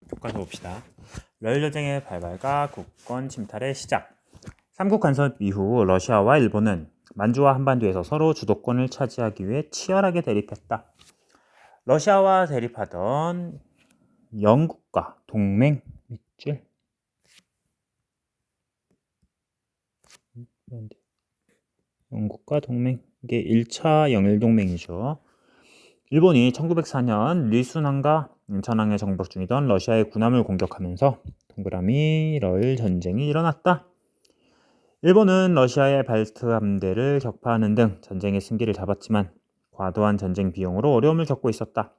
교과서 봅시다. 러일전쟁의 발발과 국권 침탈의 시작. 삼국 간섭 이후 러시아와 일본은 만주와 한반도에서 서로 주도권을 차지하기 위해 치열하게 대립했다. 러시아와 대립하던 영국과 동맹 밑줄 영국과 동맹, 이게 1차 영일동맹이죠. 일본이 1904년 리순항과 인천항에 정복 중이던 러시아의 군함을 공격하면서 동그라미 러일 전쟁이 일어났다. 일본은 러시아의 발트 함대를 격파하는 등 전쟁의 승기를 잡았지만 과도한 전쟁 비용으로 어려움을 겪고 있었다.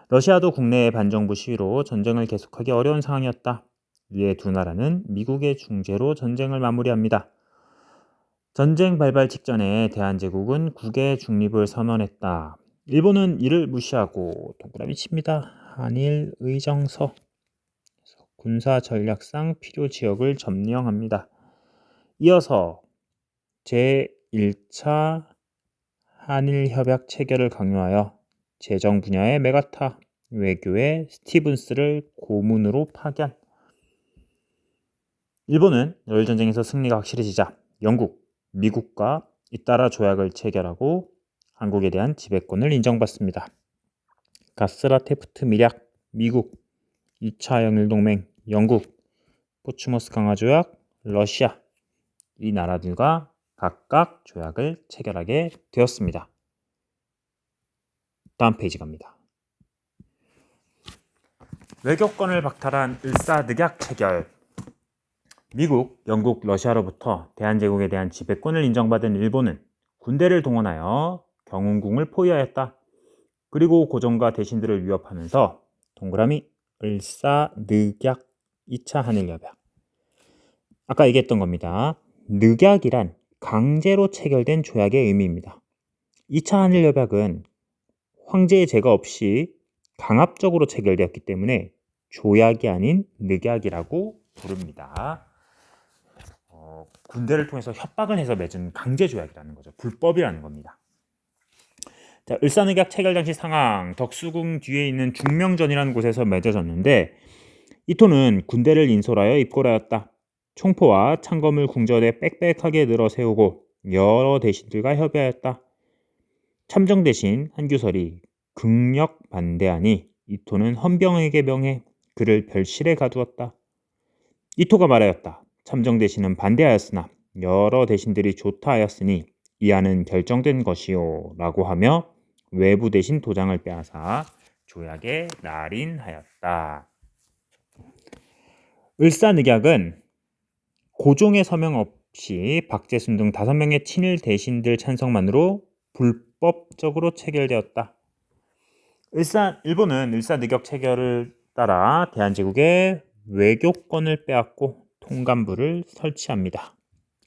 러시아도 국내의 반정부 시위로 전쟁을 계속하기 어려운 상황이었다. 이에 두 나라는 미국의 중재로 전쟁을 마무리합니다. 전쟁 발발 직전에 대한제국은 국의 중립을 선언했다. 일본은 이를 무시하고 동그라미 칩니다. 한일 의정서 군사 전략상 필요 지역을 점령합니다. 이어서 제1차 한일협약 체결을 강요하여 재정 분야의 메가타, 외교의 스티븐스를 고문으로 파견. 일본은 러일전쟁에서 승리가 확실해지자 영국, 미국과 잇따라 조약을 체결하고 한국에 대한 지배권을 인정받습니다. 가스라테프트 밀약, 미국, 2차 영일동맹, 영국, 포츠머스 강화조약, 러시아, 이 나라들과 각각 조약을 체결하게 되었습니다. 다음 페이지 갑니다. 외교권을 박탈한 을사늑약 체결. 미국, 영국, 러시아로부터 대한제국에 대한 지배권을 인정받은 일본은 군대를 동원하여 경운궁을 포위하였다. 그리고 고종과 대신들을 위협하면서 동그라미 을사늑약 2차 한일협약. 아까 얘기했던 겁니다. 늑약이란 강제로 체결된 조약의 의미입니다. 2차 한일협약은 황제의 제거 없이 강압적으로 체결되었기 때문에 조약이 아닌 늑약이라고 부릅니다. 군대를 통해서 협박을 해서 맺은 강제 조약이라는 거죠. 불법이라는 겁니다. 자, 을사늑약 체결 당시 상황, 덕수궁 뒤에 있는 중명전이라는 곳에서 맺어졌는데 이토는 군대를 인솔하여 입고하였다. 총포와 창검을 궁전에 빽빽하게 늘어 세우고 여러 대신들과 협의하였다. 참정 대신 한규설이 극력 반대하니 이토는 헌병에게 명해 그를 별실에 가두었다. 이토가 말하였다. 참정 대신은 반대하였으나 여러 대신들이 좋다 하였으니 이 안은 결정된 것이요 라고 하며 외부 대신 도장을 빼앗아 조약에 날인하였다. 을사늑약은 고종의 서명 없이 박재순 등 5명의 친일 대신들 찬성만으로 불법적으로 체결되었다. 일본은 을사늑약 체결을 따라 대한제국의 외교권을 빼앗고 통감부를 설치합니다.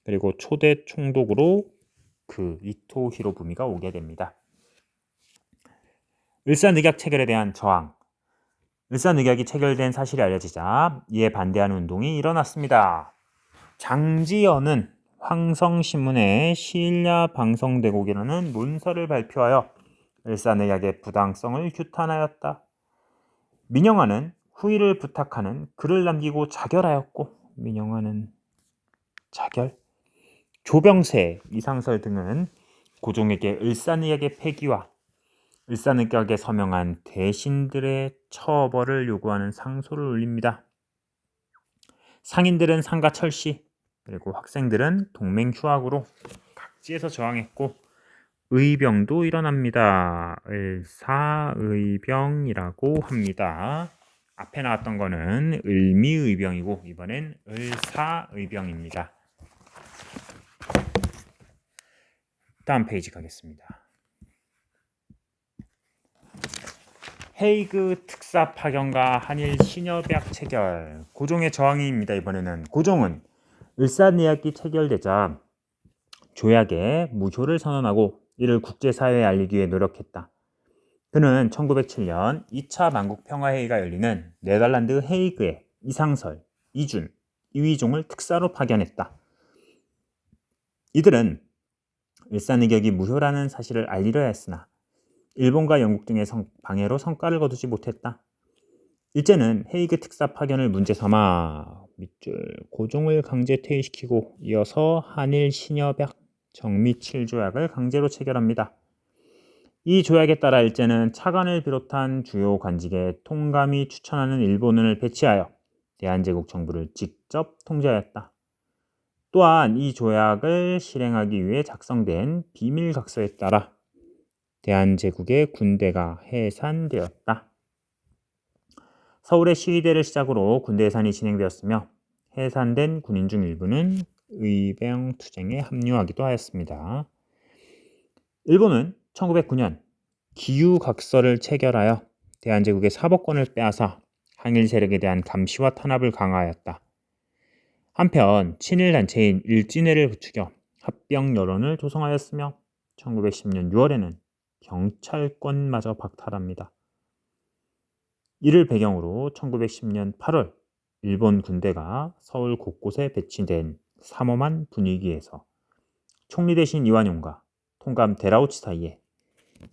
그리고 초대 총독으로 이토 히로부미가 오게 됩니다. 을사늑약 체결에 대한 저항. 을사늑약이 체결된 사실이 알려지자 이에 반대하는 운동이 일어났습니다. 장지연은 황성신문에 시일야 방성대곡이라는 문서를 발표하여 을사늑약의 부당성을 규탄하였다. 민영화는 후일을 부탁하는 글을 남기고 자결하였고, 민영화는 자결. 조병세, 이상설 등은 고종에게 을사늑약의 폐기와 을사늑약에 서명한 대신들의 처벌을 요구하는 상소를 올립니다. 상인들은 상가 철시, 그리고 학생들은 동맹 휴학으로 각지에서 저항했고 의병도 일어납니다. 을사의병이라고 합니다. 앞에 나왔던 거는 을미의병이고 이번엔 을사의병입니다. 다음 페이지 가겠습니다. 헤이그 특사 파견과 한일 신협약 체결. 고종의 저항입니다. 이번에는 고종은 을사늑약이 체결되자 조약의 무효를 선언하고 이를 국제사회에 알리기 위해 노력했다. 그는 1907년 2차 만국평화회의가 열리는 네덜란드 헤이그에 이상설, 이준, 이휘종을 특사로 파견했다. 이들은 을사늑약이 무효라는 사실을 알리려 했으나 일본과 영국 등의 방해로 성과를 거두지 못했다. 일제는 헤이그 특사 파견을 문제 삼아 밑줄 고종을 강제 퇴위시키고 이어서 한일 신여벽 정미 7조약을 강제로 체결합니다. 이 조약에 따라 일제는 차관을 비롯한 주요 관직에 통감이 추천하는 일본을 배치하여 대한제국 정부를 직접 통제하였다. 또한 이 조약을 실행하기 위해 작성된 비밀각서에 따라 대한제국의 군대가 해산되었다. 서울의 시위대를 시작으로 군대 해산이 진행되었으며 해산된 군인 중 일부는 의병투쟁에 합류하기도 하였습니다. 일본은 1909년 기유각서를 체결하여 대한제국의 사법권을 빼앗아 항일 세력에 대한 감시와 탄압을 강화하였다. 한편 친일 단체인 일진회를 부추겨 합병 여론을 조성하였으며 1910년 6월에는 경찰권마저 박탈합니다. 이를 배경으로 1910년 8월 일본 군대가 서울 곳곳에 배치된 삼엄한 분위기에서 총리 대신 이완용과 통감 데라우치 사이에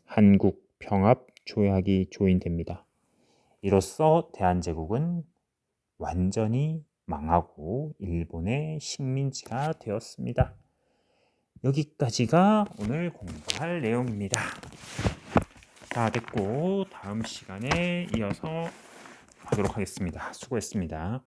한국 평합 조약이 조인됩니다. 이로써 대한제국은 완전히 망하고 일본의 식민지가 되었습니다. 여기까지가 오늘 공부할 내용입니다. 다 됐고 다음 시간에 이어서 하도록 하겠습니다. 수고했습니다.